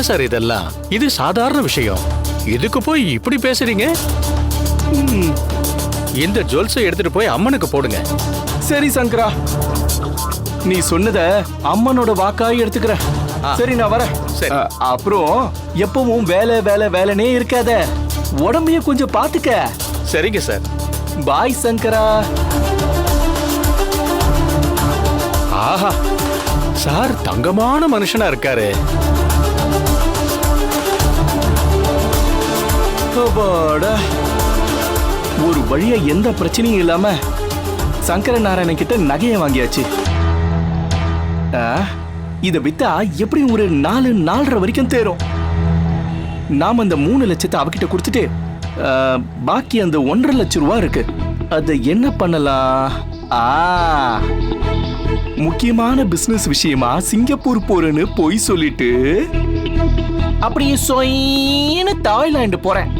Sir இதெல்லாம்? இது சாதாரண விஷயம். இதுக்கு போய் இப்படி பேசுறீங்க? இந்த ஜுவல்ஸை எடுத்துட்டு போய் அம்மனுக்கு போடுங்க. சரி சங்கரா, நீ சொன்னத அம்மனோட வாக்காய் எடுத்துக்கிற. சரி நான் வரேன். சரி. அப்புறம் எப்பவும் வேலை வேலை வேலைனே இருக்காத, உடம்பையும் கொஞ்சம் பாத்துக்க. சரிங்க சார். பாய் சங்கரா. ஆஹா, சார் தங்கமான மனுஷனா இருக்காரு. ஒரு வழியா எந்த பிரச்சனையும் இல்லாம சங்கர நாராயணன் கிட்ட நகையை வாங்கியாச்சு. இத வித்தா எப்படி ஒரு 4-4.5 வரைக்கும் தேரும். நாம அந்த 3 லட்சத்தை அவகிட்ட கொடுத்துட்டு பாக்கி அந்த 1.5 லட்சம் ரூபா இருக்கு. அத என்ன பண்ணலாம்? முக்கியமான பிசினஸ் விஷயமா சிங்கப்பூர் போறேன்னு போய் சொல்லிட்டு அப்படியே சொயின்னு தாய்லாந்து போறேன்.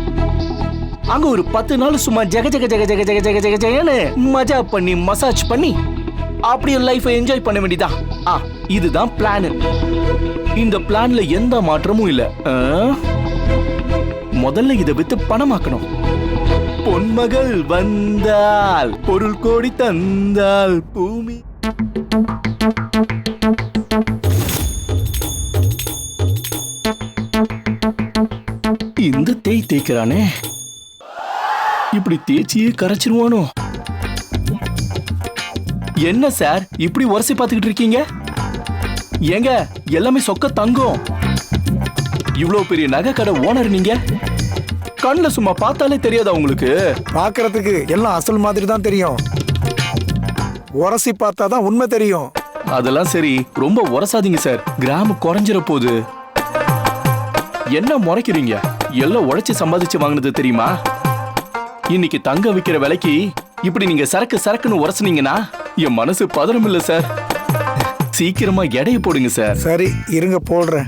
அங்க ஒரு 10 நாள் சும்மா ஜெக ஜெக ஜெக ஜெக ஜெக ஜெக ஜெக ஜெகன்னு மஜா பண்ணி மசாஜ் பண்ணி அப்படியே லைஃபை என்ஜாய் பண்ண வேண்டியதா. இதுதான் பிளான். இந்த பிளான்ல எந்த மாற்றமும் இல்ல. முதல்ல இதை வித்து பணமாக்கணும். பொன்மகள் வந்தால் பொருள் கோடி தந்தால் பூமி. இந்த தேய்க்கிறானே, இப்படி தேய்ச்சியே கரைச்சிருவானோ? என்ன சார் இப்படி உரசி பார்த்துக்கிட்டு இருக்கீங்க? ஏங்க எல்லாமே சொக்க தங்கம். இவ்வளவு பெரிய நகை கடை ஓனர் நீங்க, கண்ணுல சும்மா பார்த்தாலே தெரியாதா உங்களுக்கு? பாக்குறதுக்கு எல்லாம் அசல் மாதிரி தான் தெரியும், உரசி பார்த்தாதான் உண்மை தெரியும். அதெல்லாம் சரி, ரொம்ப உரசாதீங்க சார், கிராம் குறைஞ்சிட போகுது. என்ன முறைக்கிறீங்க? எல்லாம் உழைச்சு சம்பாதிச்சு வாங்கினது தெரியுமா? இன்னைக்கு தங்க விக்கிற விலைக்கு இப்படி நீங்க சரக்கு சரக்குன்னு உரசுனீங்கன்னா என் மனசு பதறம் இல்ல சார். சீக்கிரமா எடையை போடுங்க சார். சரி இருங்க போடுறேன்.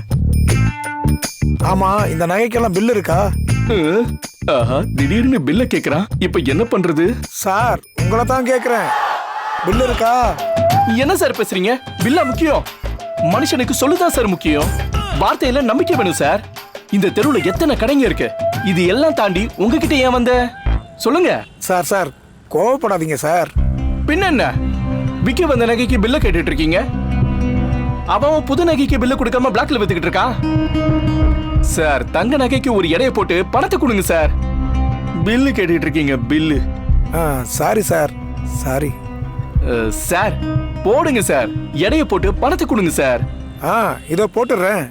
ஆமா, இந்த நகைக்கெல்லாம் பில் இருக்கா? ஆஹா, திடீர்னு பில்ல கேக்குறான். இப்ப என்ன பண்றது? சார் உங்களை தான் கேக்குறேன், பில் இருக்கா? என்ன சார் பேசுறீங்க? பில்லா முக்கியம்? மனுஷனுக்கு சொல்லுதான் சார் முக்கியம். வார்த்தையில நம்பிக்கை வேணும் சார். இந்த தெருவுல எத்தனை கடைங்க இருக்கு, இது எல்லாம் தாண்டி உங்ககிட்ட ஏன் வந்த? சொல்லுங்க சார். சார் கோவப்படாதீங்க சார். பின்ன என்ன, விக்க வந்த நகைக்கு பில்ல கேட்டுட்டு இருக்கீங்க? அவன் புது நகைக்கு பில்ல கொடுக்காம பிளாக்ல வித்துக்கிட்டு இருக்கான். சார் தங்க நகைக்கு ஒரு எடையை போட்டு பணத்தை கொடுங்க சார். பில்லு கேட்டுட்டு இருக்கீங்க, bill. Sorry sir, sorry sir. போடுங்க சார், எடையை போட்டு பணத்தை கொடுங்க சார். இதோ போட்டுறேன்.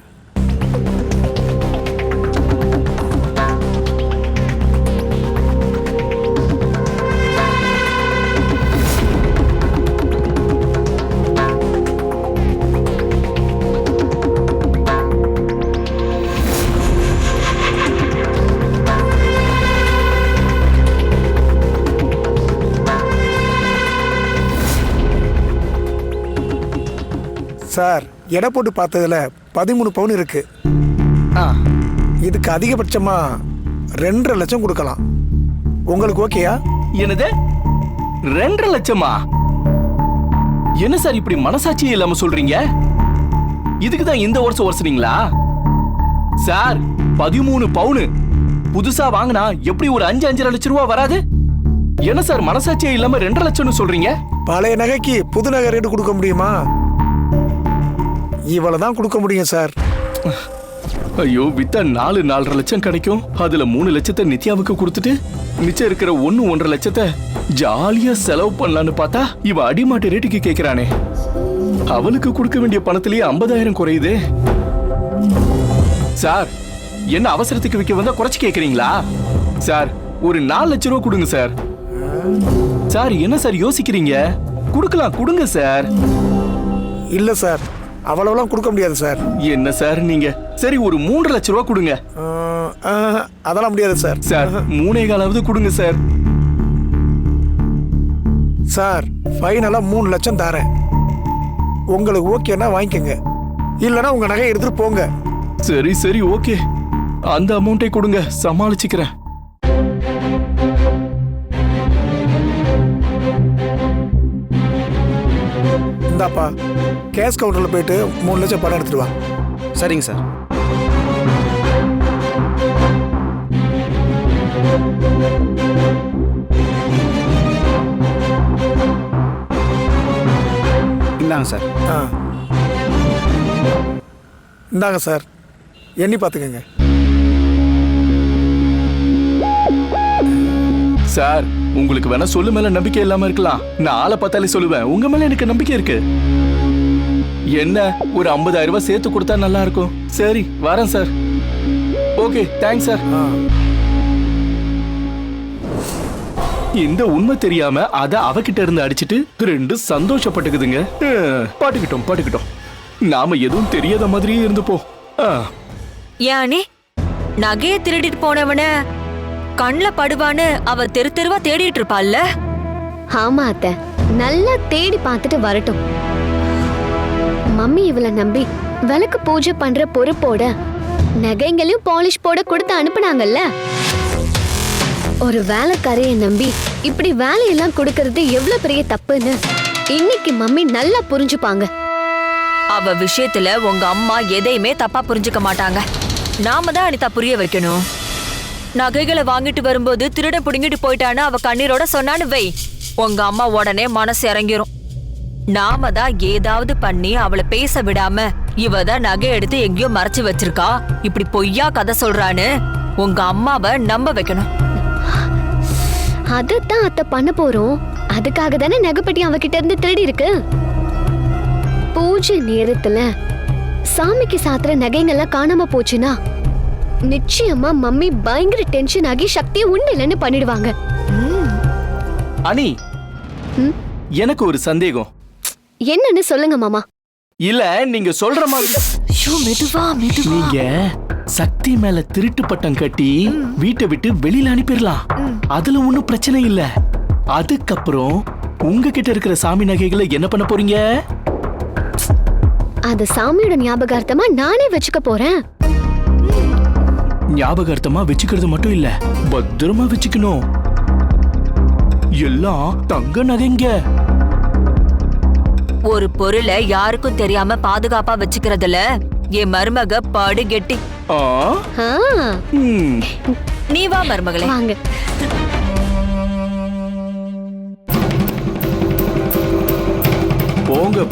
சார் எடை போட்டு பார்த்ததுல 13 பவுன் இருக்கு. இதுக்கு அதிகபட்சமா 2.5 லட்சம் கொடுக்கலாம். உங்களுக்கு ஓகேயா? என்னது 2.5 லட்சமா? என்ன சார் இப்படி மனசாட்சியே இல்லாம சொல்றீங்க? இதுக்குதான் இந்த வருஷம் வருஷனீங்களா சார்? 13 பவுன் புதுசா வாங்கினா எப்படி ஒரு 5-5.5 லட்சம் ரூபாய் வராது? என்ன சார் மனசாட்சியே இல்லாம 2.5 லட்சம்னு சொல்றீங்க? பழைய நகைக்கு புது நகை ரேட்டு கொடுக்க முடியுமா? இவ்வளவுதான் கொடுக்க முடியும் சார். ஐயோ, வித்தா 4-4.5 லட்சம் கிடைக்கும். அதுல 3 லட்சத்தை நித்யாவுக்கு கொடுத்துட்டு மிச்சம் இருக்கிற 1-1.5 லட்சத்தை ஜாலியா செலவு பண்ணலான்னு பார்த்தா இவ அடிமாட்டு ரேட்டுக்கு கேக்குறானே. அவளுக்கு கொடுக்க வேண்டிய பணத்திலேயே 50,000 குறையுது. சார் என்ன அவசரத்துக்கு விற்க வந்தா குறைச்சு கேக்குறீங்களா? சார் ஒரு 4 லட்சம் ரூபாய் கொடுங்க சார். சார் என்ன சார் யோசிக்கிறீங்க? கொடுக்கலாம், கொடுங்க சார். இல்ல சார், அவ்வளவுலாம் கொடுக்க முடியாது சார். என்ன சார் நீங்க? சரி ஒரு 3 லட்சம் ரூபாய் கொடுங்க. அதெல்லாம் முடியாது சார். சார் 3.25 கொடுங்க சார். சார் ஃபைனலா 3 லட்சம் தரேன். உங்களுக்கு ஓகேனா வாங்கிக்கங்க, இல்லனா உங்க நகை எடுத்துட்டு போங்க. சரி சரி ஓகே, அந்த அமௌண்ட்டை கொடுங்க, சமாளிச்சுக்கிறேன். இந்தாப்பா, கேஷ் கவுண்டர்ல போயிட்டு 3 லட்சம் பணம் எடுத்துட்டு வா. சரிங்க சார். இந்தாங்க சார். ஆ இந்தாங்க சார், எண்ணி பார்த்துக்கங்க. சார், உங்களுக்கு வேணா சொல்லு மேல நம்பிக்கை இல்லாம இருக்கலாம். நான் ஆளை பார்த்தாலே சொல்லுவேன், உங்க மேல எனக்கு நம்பிக்கை இருக்கு. என்ன ஒரு 50,000 ரூபாய் சேர்த்து கொடுத்தா நல்லா இருக்கும். சரி வரேன் சார். Okay thanks sir. இந்த உண்மை தெரியாம அத அவகிட்ட இருந்து அடிச்சிட்டு ரெண்டு சந்தோஷப்பட்டுக்குதுங்க. பாட்டுக்கிட்டோம். நாம எதுவும் தெரியாத மாதிரியே இருந்துப்போம். யானி நகைய திருடிட்டு போனவன கண்ணுல படுவான்னு அவ தெரு தெருவா தேடிட்டு இருப்பாள்ல. ஆமா அத்தை, நல்லா தேடி பார்த்துட்டு வரட்டும். மம்மி இவளை நம்பி விளக்கு பூஜை பண்ற பொறுப்போட நகைங்களையும் பாலிஷ் போட கொடுத்து அனுப்புனாங்கல்ல. ஒரு வேலைக்காரைய நம்பி இப்படி வேலையெல்லாம் கொடுக்கறது எவ்வளவு பெரிய தப்புன்னு இன்னைக்கு மம்மி நல்லா புரிஞ்சுப்பாங்க. அவ விஷயத்துல உங்க அம்மா எதையுமே தப்பா புரிஞ்சுக்க மாட்டாங்க. நாம தான் அனிதா புரிய வைக்கணும். நகைகளை வாங்கிட்டு வரும்போது திருடன் புடுங்கிட்டு போயிட்டான்னு அவ கண்ணீரோட சொன்னான்னு வை, உங்க அம்மா உடனே மனசு இறங்கிரும். நாம தான் ஏதாவது பண்ணி அவளை பேச விடாம இவ தான் நகை எடுத்து எங்கேயோ மறைச்சு வச்சிருக்கா, இப்படி பொய்யா கதை சொல்றான்னு உங்க அம்மாவை நம்ப வைக்கணும். அதத்தான் அத்தை பண்ண போறோம். அதுக்காக தானே நகைப்பட்டி அவகிட்ட இருந்து திருடி இருக்கு. பூஜை நேரத்துல சாமிக்கு சாத்துற நகைங்கெல்லாம் காணாம போச்சுன்னா நிச்சயமா மம்மி பயங்கர டென்ஷன் ஆகி சக்தியை உண்டு இல்லைன்னு பண்ணிடுவாங்க. அனி, எனக்கு ஒரு சந்தேகம். என்னன்னு சொல்லுங்க மாமா. இல்ல நீங்க சொல்ற மாதிரி மெதுவா நீங்க சக்தி மேல திருட்டு பட்டம் கட்டி வீட்டை விட்டு வெளியில அனுப்பிடலாம். அதுல ஒண்ணும் பிரச்சனை இல்ல. அதுக்கப்புறம் உங்ககிட்ட இருக்கிற சாமி நகைகளை என்ன பண்ண போறீங்க? அது சாமியோட ஞாபகார்த்தமா நானே வச்சுக்க போறேன். ஞாபகார்த்தமா வச்சுக்கிறது மட்டும் இல்ல, பத்திரமா வச்சுக்கணும். எல்லாம் தங்க நகைங்க. ஒரு பொருளை யாருக்கும் தெரியாம பாதுகாப்பா வச்சுக்கிறதுல என் மருமக பாடு கெட்டி. ஆ? ஆ, ம். நீ வா மருமகளே. வாங்க.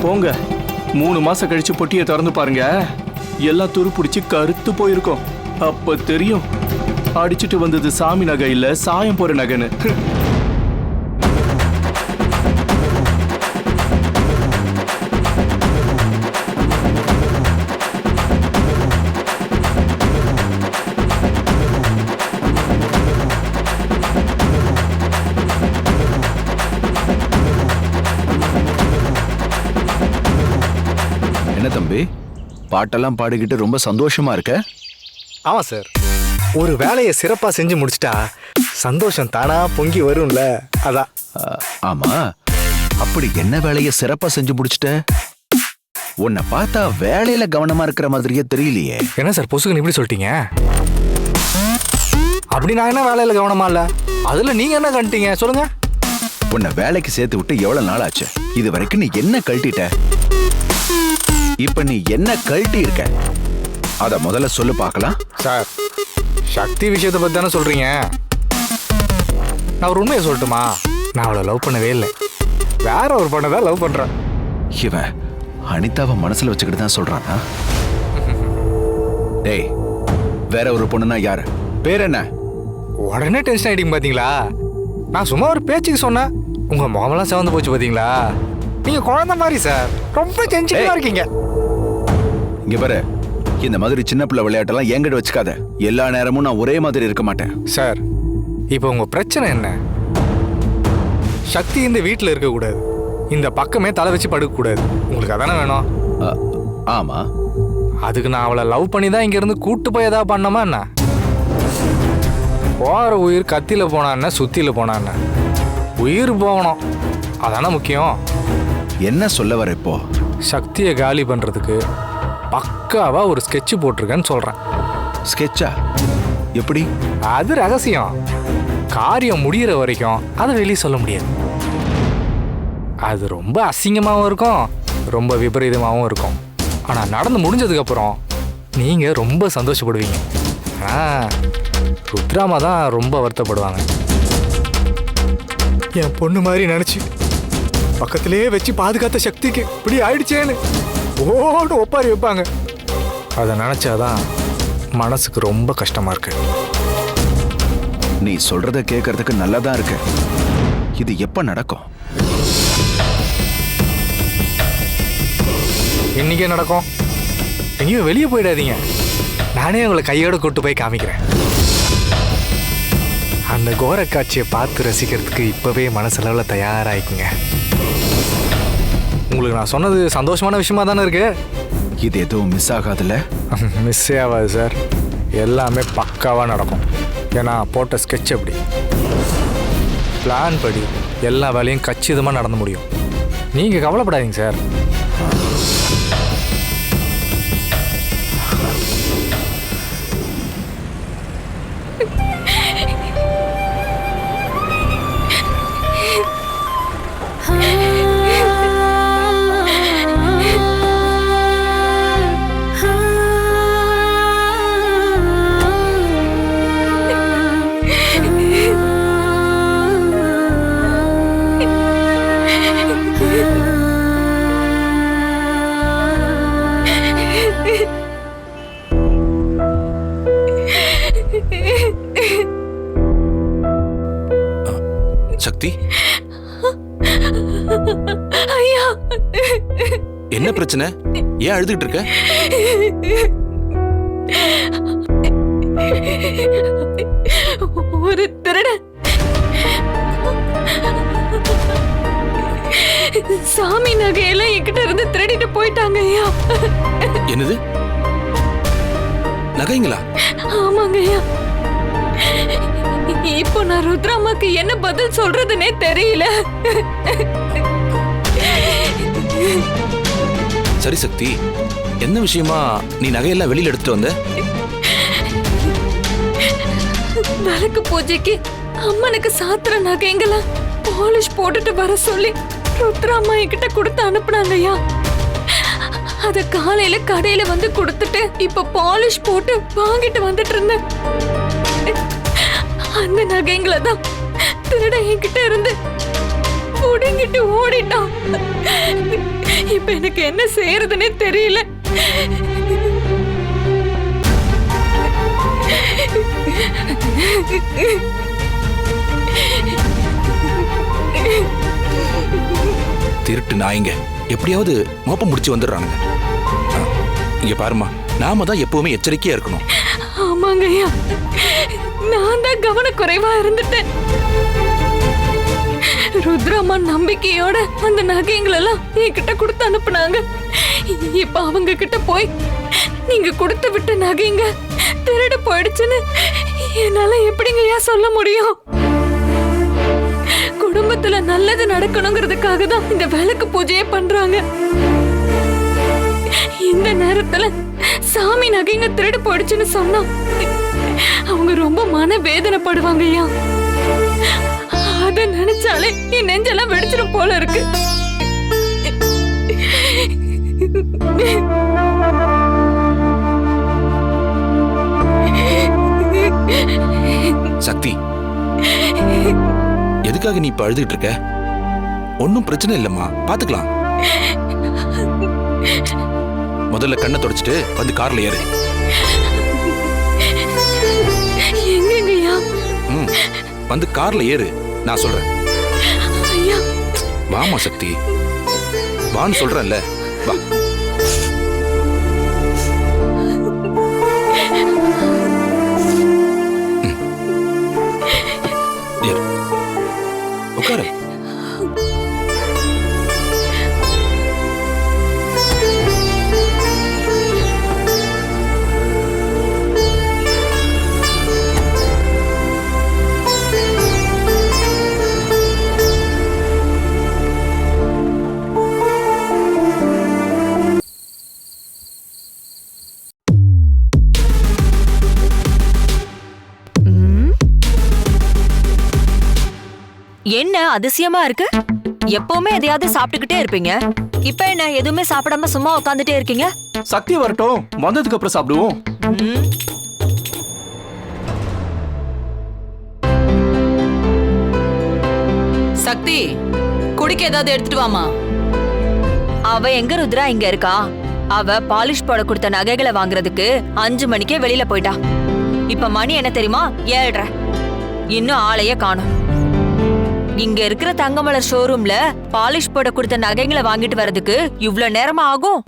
போங்க 3 மாசம் கழிச்சு பொட்டியை திறந்து பாருங்க, எல்லாம் துரு பிடிச்சு கருத்து போயிருக்கும். அப்ப தெரியும் அடிச்சிட்டு வந்தது சாமி நகை இல்ல சாயம் போற நகைன்னு. என்ன தம்பி, பாட்டெல்லாம் பாடிக்கிட்டு ரொம்ப சந்தோஷமா இருக்க? ஆமா சார், ஒரு வேலையை சிறப்பா செஞ்சு முடிச்சிட்டா சந்தோஷம் தானா பொங்கி வரும்ல, அதான். ஆமா, அப்படி என்ன வேலையை சிறப்பா செஞ்சு முடிச்சிட்ட? உன்னை பார்த்தா வேலையில கவனமா இருக்கிற மாதிரியே தெரியலையே. என்ன சார் பொசுக்குன்னு இப்படி சொல்லிட்டீங்க? அப்படி நான் என்ன வேலையில கவனமா இல்ல, அதுல நீங்க என்ன கண்டிட்டீங்க சொல்லுங்க. உன்னை வேலைக்கு சேர்த்து விட்டு எவ்வளவு நாள் ஆச்சு? இது வரைக்கும் நீ என்ன கழட்டிட்ட? இப்ப நீ என்ன கழட்டி இருக்க? அத முதல்ல சொல்லு பார்க்கலாம். சார், சக்தி விஷயத்தை பத்தி தானே சொல்றீங்க. நான் ஒரு உண்மையை சொல்லட்டுமா? நான் அவளை லவ் பண்ணவே இல்லை, வேற ஒரு பொண்ணை லவ் பண்றேன். இவன் அனிதாவை மனசுல வச்சுக்கிட்டு தான் சொல்றானா? டேய், வேற ஒரு பொண்ணுனா யாரு? பேர் என்ன? உடனே டென்ஷன் ஆயிட்டீங்க பாத்தீங்களா? நான் சும்மா ஒரு பேச்சுக்கு சொன்னேன், உங்க முகமெல்லாம் சிவந்து போச்சு பாத்தீங்களா? நீங்க குழந்தை மாதிரி சார், ரொம்ப சென்சிட்டிவா இருக்கீங்க. இங்க பாரு, இந்த மாதிரி சின்ன பிள்ளை விளையாட்டெல்லாம் என்கிட்ட வச்சுக்காத. எல்லா நேரமும் நான் ஒரே மாதிரி இருக்க மாட்டேன். சார், இப்போ உங்க பிரச்சனை என்ன? சக்தி இந்த வீட்டில் இருக்கக்கூடாது, இந்த பக்கமே தலை வச்சு படுக்கக்கூடாது. உங்களுக்கு அதானே வேணும்? ஆமா. அதுக்கு நான் அவளை லவ் பண்ணி தான் இங்கேருந்து கூட்டு போய் ஏதாவது பண்ணமா என்ன? போகிற உயிர் கத்தியில் போனா என்ன, சுத்தியில் போனா என்ன? உயிர் போகணும், அதானே முக்கியம். என்ன சொல்ல வர இப்போ? சக்தியை காலி பண்ணுறதுக்கு பக்காவா ஒரு ஸ்கெட்சு போட்டிருக்கேன்னு சொல்கிறேன். ஸ்கெட்சா? எப்படி? அது ரகசியம். காரியம் முடிகிற வரைக்கும் அதை வெளியே சொல்ல முடியாது. அது ரொம்ப அசிங்கமாகவும் இருக்கும், ரொம்ப விபரீதமாகவும் இருக்கும். ஆனால் நடந்து முடிஞ்சதுக்கப்புறம் நீங்கள் ரொம்ப சந்தோஷப்படுவீங்க. ருத்ராமா தான் ரொம்ப வருத்தப்படுவாங்க. என் பொண்ணு மாதிரி நினைச்சு பக்கத்திலேயே வச்சு பாதுகாத்த சக்திக்கு இப்படி ஆயிடுச்சேன்னு ஓடு ஒப்பாரி வைப்பாங்க. அதை நினைச்சாதான் மனசுக்கு ரொம்ப கஷ்டமா இருக்கு. நீ சொல்றத கேட்கறதுக்கு நல்லதா இருக்கு. இது எப்ப நடக்கும்? இன்னைக்கே நடக்கும். எங்கேயும் வெளியே போயிடாதீங்க. நானே உங்களை கையோட கூட்டு போய் காமிக்கிறேன். அந்த கோர காட்சியை பார்த்து ரசிக்கிறதுக்கு இப்பவே மனசளவில் தயாராகிக்குங்க. உங்களுக்கு நான் சொன்னது சந்தோஷமான விஷயமா தானே இருக்கு? இது எதுவும் மிஸ் ஆகாதுல்ல? மிஸ்ஸே ஆகாது சார். எல்லாமே பக்காவாக நடக்கும். ஏன்னா போட்ட ஸ்கெட்ச் அப்படி, பிளான் படி எல்லா வேலையும் கச்சிதமாக நடந்து முடியும். நீங்கள் கவலைப்படாதீங்க சார். சக்தி, ஐயா, என்ன பிரச்சனை? ஏன் அழுதுகிட்டு இருக்க? ஒரு திருடன் சாமி நகையெல்லாம் என்கிட்ட இருந்து திருடிட்டு போயிட்டாங்க ஐயா. என்னது? நகைங்களா? ஆமாங்க ஐயா. இப்போ நான் ருத்ராமாக்கு என்ன பதில் சொல்றதுன்னே தெரியல. சரி சக்தி, என்ன விஷயமா நீ நகையெல்லாம் வெளியில எடுத்துட்டு வந்த? விளக்கு பூஜைக்கு அம்மனுக்கு சாத்துற நகைங்களா பாலிஷ் போட்டுட்டு வர சொல்லி ருத்ராமா என்கிட்ட கொடுத்து அனுப்புனாங்கய்யா. அத காலையில கடையில வந்து கொடுத்துட்டு இப்ப பாலிஷ் போட்டு வாங்கிட்டு வந்துட்டு இருந்தேன். அந்த நகைங்களை தான் திருட என்கிட்ட இருந்து புடுங்கிட்டு ஓடிட்டான். இப்ப எனக்கு என்ன செய்யறதுன்னே தெரியல. திருட்டு நாய்ங்க எப்படியாவது மோப்பம் முடிச்சு வந்துடுறானுங்க. இங்க பாருமா, நாம தான் எப்பவுமே எச்சரிக்கையா இருக்கணும். ஆமாங்க ஐயா, நான் தான் கவனக்குறைவா இருந்துட்டேன். ருத்ராமா நம்பிக்கையோட அந்த நகைங்களெல்லாம் என்கிட்ட கொடுத்து அனுப்புனாங்க. இப்ப அவங்க கிட்ட போய் நீங்க கொடுத்து விட்ட நகைங்க திருடு போயிடுச்சுன்னு என்னால எப்படிங்க ஐயா சொல்ல முடியும்? குடும்பத்துல நல்லது நடக்கணுங்கிறதுக்காக தான் இந்த விளக்கு பூஜையே பண்றாங்க. இந்த நேரத்துல சாமி நகைங்க திருடு போயிடுச்சுன்னு சொன்னா அவங்க ரொம்ப மன வேதனைப்படுவாங்க ஐயா. அத நினைச்சாலே என் நெஞ்செல்லாம் வெடிச்சிடும் போல இருக்கு. சக்தி, எதுக்காக நீ இப்ப அழுதுகிட்டு இருக்க? ஒன்னும் பிரச்சனை இல்லம்மா, பாத்துக்கலாம். முதல்ல கண்ணை தொடச்சிட்டு வந்து கார்ல ஏறு. எங்கங்கய்யா? வந்து கார்ல ஏறு, நான் சொல்றேன். ஐயா, வாமா சக்தி, வான்னு சொல்றேன்ல, வா. ஏறு, உட்காரு. என்ன அதிசயமா இருக்கு? எப்பவுமே எதையாவது சாப்பிட்டுக்கிட்டே இருப்பீங்க. இப்ப என்ன எதுவுமே சாப்பிடாம சும்மா உட்காந்துட்டே இருக்கீங்க? சக்தி வரட்டும், வந்ததுக்கு அப்புறம் சாப்பிடுவோம். சக்தி குடிக்க ஏதாவது எடுத்துட்டு வாமா. அவ எங்க ருத்ரா இங்க இருக்கா? அவ பாலிஷ் போட கொடுத்த நகைகளை வாங்குறதுக்கு 5 மணிக்கே வெளியில போயிட்டா. இப்ப மணி என்ன தெரியுமா? 7:30. இன்னும் ஆளையே காணோம். இங்க இருக்கிற தங்கமலர் ஷோரூம்ல பாலிஷ் போட கொடுத்த நகைகளை வாங்கிட்டு வரதுக்கு இவ்ளோ நேரமா ஆகும்?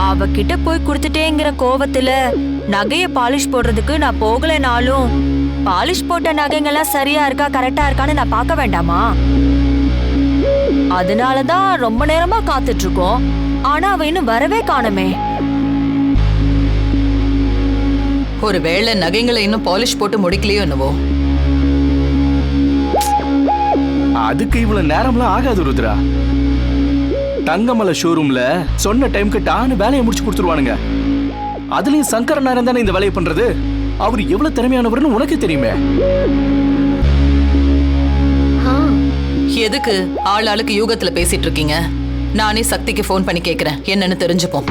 அவகிட்ட போய் கொடுத்துட்டேங்கிற கோவத்துல நகைய பாலிஷ் போடுறதுக்கு நான் போகலைனாலும் பாலிஷ் போட்ட நகைங்கெல்லாம் சரியா இருக்கா கரெக்டா இருக்கான்னு நான் பார்க்க வேண்டாமா? அதனாலதான் ரொம்ப நேரமா காத்துட்டு இருக்கோம். ஆனா அவ இன்னும் வரவே காணுமே. ஒருவேளை நகைங்களை இன்னும் பாலிஷ் போட்டு முடிக்கலையோ என்னவோ. அதுக்கு இவ்வளவு நேரம்லாம் ஆகாது ருத்ரா. தங்கமலை ஷோரூம்ல சொன்ன டைம்க்கு டான்னு வேலையை முடிச்சு கொடுத்துருவானுங்க. அதுலயும் சங்கர நேரம் தானே இந்த வேலையை பண்றது. அவர் எவ்வளவு திறமையானவர்னு உனக்கு தெரியுமே. எதுக்கு ஆள் ஆளுக்கு யூகத்துல பேசிட்டு இருக்கீங்க? நானே சக்திக்கு ஃபோன் பண்ணி கேக்குறேன், என்னன்னு தெரிஞ்சுப்போம்.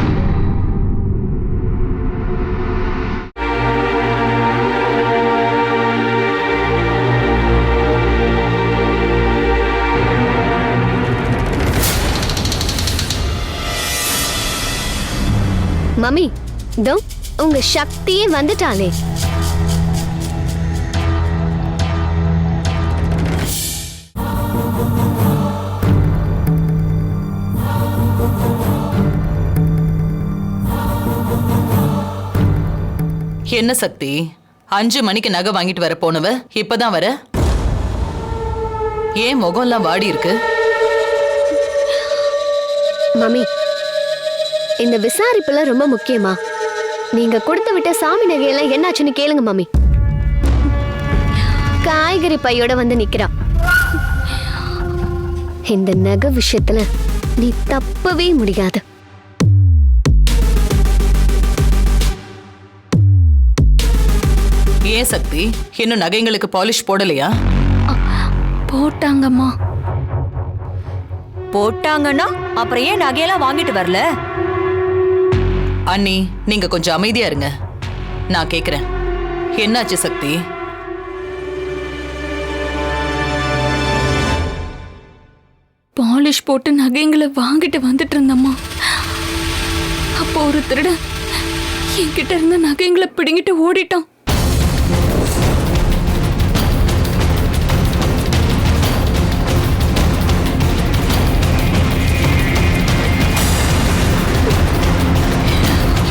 மம்மி, தோ உங்க சக்தியே வந்துட்டாளே. என்ன சக்தி, 5 மணிக்கு நகை வாங்கிட்டு வர போனவ இப்பதான் வர? ஏன் முகம்லாம் வாடி இருக்கு? மம்மி, இந்த விசாரிப்புல ரொம்ப முக்கியமா? நீங்க கொடுத்து விட்ட சாமி நகையெல்லாம் என்னாச்சுன்னு கேளுங்க மம்மி. காய்கறி பையோட வந்து நிக்கிறா. இந்த நகை விஷயத்துல நீ தப்பவே முடியாது. ஏன் சக்தி, இன்னும் நகைங்களுக்கு பாலிஷ் போடலையா? போட்டாங்கம்மா. போட்டாங்கன்னா அப்புறம் ஏன் நகையெல்லாம் வாங்கிட்டு வரல? அண்ணி, நீங்க கொஞ்சம் அமைதியா இருங்க, நான் கேக்குறேன். என்னாச்சு சக்தி? பாலிஷ் போட்டு நகைங்களை வாங்கிட்டு வந்துட்டு இருந்தம்மா. அப்போ ஒரு திருடன் என்கிட்ட இருந்த நகைங்களை பிடுங்கிட்டு ஓடிட்டான்.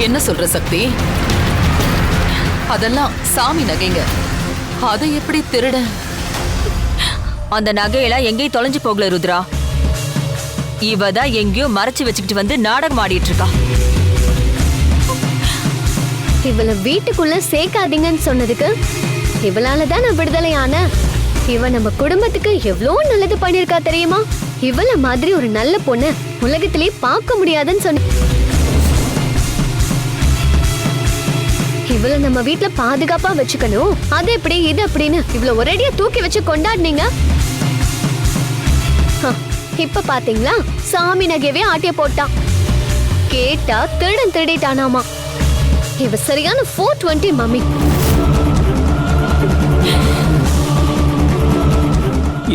என்ன சொல்ற சக்தி? அதெல்லாம் சாமி நகைங்க, அதை எப்படி திருட? அந்த நகையெல்லாம் எங்கேயும் தொலைஞ்சு போகல ருத்ரா. இவதான் எங்கேயோ மறைச்சு வச்சுக்கிட்டு வந்து நாடகம் ஆடிட்டு இருக்கா. இவளை வீட்டுக்குள்ள சேர்க்காதீங்கன்னு சொன்னதுக்கு இவளாலதான் நான் விடுதலையான. இவ நம்ம குடும்பத்துக்கு எவ்வளோ நல்லது பண்ணிருக்கா தெரியுமா? இவள மாதிரி ஒரு நல்ல பொண்ணு உலகத்திலே பார்க்க முடியாதுன்னு சொன்ன. இவள நம்ம வீட்டுல பாதுகாப்பா வச்சுக்கணும். அது எப்படி இது அப்படின்னு இவ்வளவு ஒரேடியா தூக்கி வச்சு கொண்டாடுனீங்க. இப்ப பாத்தீங்களா, சாமி நகையவே ஆட்டிய போட்டான். கேட்டா திருடன் திருடிட்டானாமா. இவ சரியான 420 மம்மி.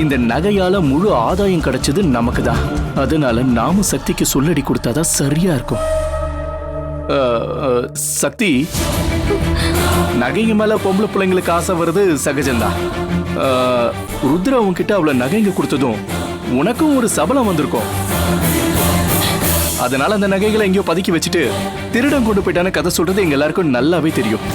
இந்த நகையால முழு ஆதாயம் கிடைச்சது நமக்கு தான். அதனால நாம சக்திக்கு சொல்லடி கொடுத்தாதான் சரியா இருக்கும். சக்தி, நகைங்க மேல பொம்பளை பிள்ளைங்களுக்கு ஆசை வருது சகஜம்தான். ருத்ரா உன்கிட்ட அவ்வளவு நகைங்க கொடுத்ததும் உனக்கும் ஒரு சபலம் வந்திருக்கும். அதனால அந்த நகைகளை எங்கேயோ பதுக்கி வச்சுட்டு திருடன் கொண்டு போயிட்டான கதை சொல்றது எங்க எல்லாருக்கும் நல்லாவே தெரியும்.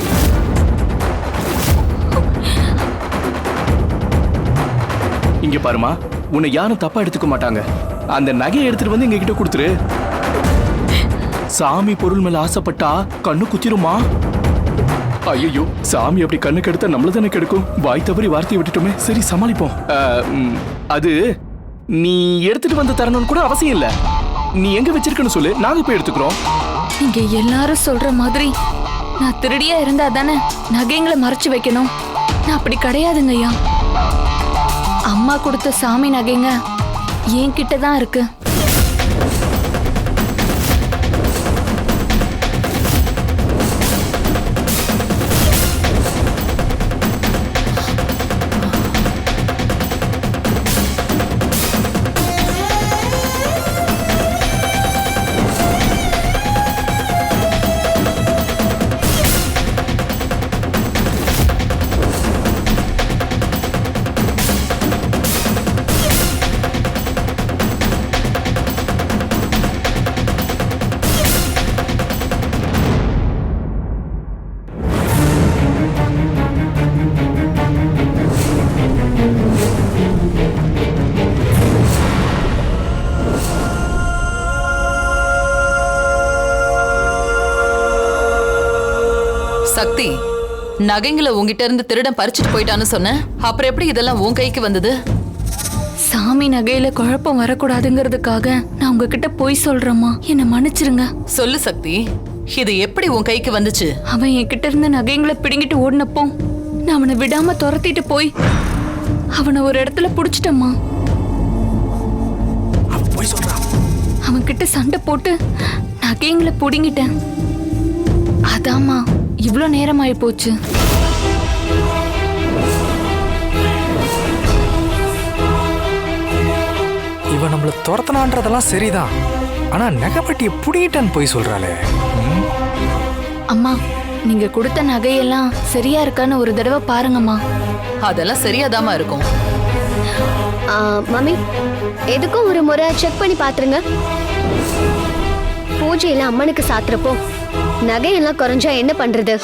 இங்க பாருமா, உன்னை யாரும் தப்பா எடுத்துக்க மாட்டாங்க. அந்த நகையை எடுத்துட்டு வந்து எங்க கிட்ட கொடுத்துரு. சாமி பொருள் மேல ஆசைப்பட்டா கண்ணு குத்திருமா? ஐயோ, சாமி அப்படி கண்ணு கெடுத்தா நம்மள தானே கெடுக்கும். வாய் தவறி வார்த்தையை விட்டுட்டோமே. சரி, சமாளிப்போம். அது நீ எடுத்துட்டு வந்து தரணும்னு கூட அவசியம் இல்ல. நீ எங்க வச்சிருக்கன்னு சொல்லு, நாங்க போய் எடுத்துக்கிறோம். நீங்க எல்லாரும் சொல்ற மாதிரி நான் திருடியா இருந்தா தானே நகைங்களை மறைச்சு வைக்கணும். நான் அப்படி கிடையாதுங்க ஐயா. அம்மா கொடுத்த சாமி நகைங்க என்கிட்ட தான் இருக்கு. சக்தி, நகைங்களை உங்ககிட்ட இருந்து திருடன் பறிச்சுட்டு போயிட்டான்னு சொன்ன, அப்புறம் எப்படி இதெல்லாம் உன் கைக்கு வந்தது? சாமி நகையில குழப்பம் வரக்கூடாதுங்கிறதுக்காக நான் உங்ககிட்ட போய் சொல்றேம்மா, என்னை மன்னிச்சிருங்க. சொல்லு சக்தி, இது எப்படி உன் கைக்கு வந்துச்சு? அவன் என்கிட்ட இருந்த நகைங்களை பிடுங்கிட்டு ஓடினப்போ நான் அவனை விடாம துரத்திட்டு போய் அவனை ஒரு இடத்துல புடிச்சிட்டம்மா. அவன் கிட்ட சண்டை போட்டு நகைங்களை புடுங்கிட்டேன். அதாம்மா இவ்ளோ நேரம் ஆயி போச்சு. இவன் நம்மள துரத்தனான்றதெல்லாம் சரிதான், ஆனா நகைப்பட்டியை புடிங்கிட்டான்னு போய் சொல்றாளே. அம்மா, நீங்க கொடுத்த நகையெல்லாம் சரியா இருக்கான்னு ஒரு தடவை பாருங்கம்மா. அதெல்லாம் சரியாதாமா இருக்கும். மம்மி, எதுக்கும் ஒரு முறை செக் பண்ணி பாத்துருங்க. பூஜையில அம்மனுக்கு சாத்துறப்போ நகையெல்லாம் குறைஞ்சா என்ன பண்றது?